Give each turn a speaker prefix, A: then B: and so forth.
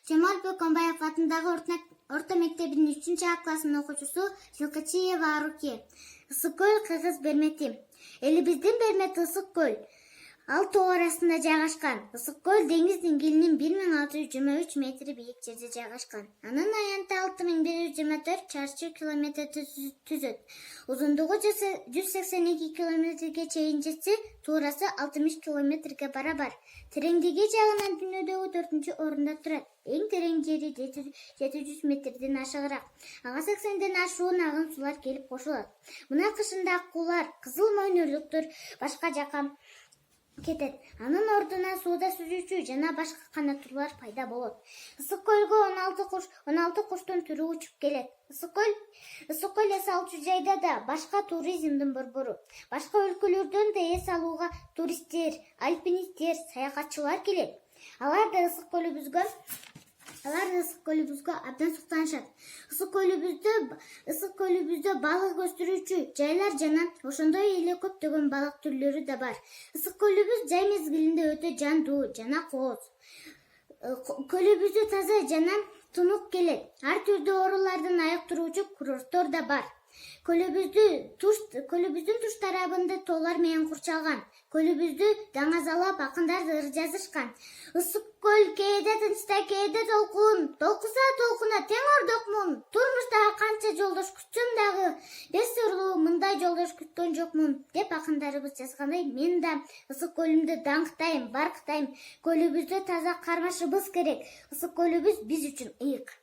A: Жамал Бөкөнбаев атындагы орто мектебинин 3 классынын окуучусу Жылкычиева Аруке. Ысык көл кыргыз бермети. Элибиздин бермети Ысык көл. Ал тоо арасында жайгашкан. Ысык көл деңиз деңгээлинин 1623 метри бийик жерде жайгашкан. Анын аянты 6124 чарчы километр түзөт. Узундугу 182 километрге чейин жетсе, туурасы 60 километрге барабар. Тереңдиги жагынан дүйнөдөгү 4-орунда турат. Эң терең жери 700 метрден ашыгыраак. Ага 80ден ашуун агын сулар келип кошулат. Мына кышында аккуулар, кызыл мойнөрлүктөр башка жака кетет. Анын ордуна сууда сүзүүчү жана башка канаттуулар пайда болот. Ысык көлгө 16 куштун түрү учуп келет. Ысык көл эс алчу жайда да башка туризмдин борбору. Башка өлкөлөрдөн да эс алууга туристтер, альпинисттер, саякатчылар келет. Алар да ысык көлүбүзгө абдан суктанышат. Ысык көлүбүздө балык өстүрүүчү жайлар жана ошондой эле көптөгөн балык түрлөрү да бар. Ысык көлүбүз жай мезгилинде өтө жандуу жана кооз. Көлүбүздө таза жана тунук келет. Ар түрдүү оорулардан айыктыруучу курорттор да бар. Көлүбүздүн туш тарабында тоолор менен курчалган. Көлүбүздү даңазалап акындар жазышкан. Ысык көл кээде тынчта, кээде толкун, толкуса толкуна тең ордокмун. Турмушта канча жолдош күтсөм дагы, бес сырлуу мындай жолдош күткөн жокмун деп акындарыбыз жазгандай, мен да ысык көлүмдү даңктайм, барктайм. Көлүбүздө таза кармашыбыз керек. Ысык көлүбүз биз үчүн ыйык.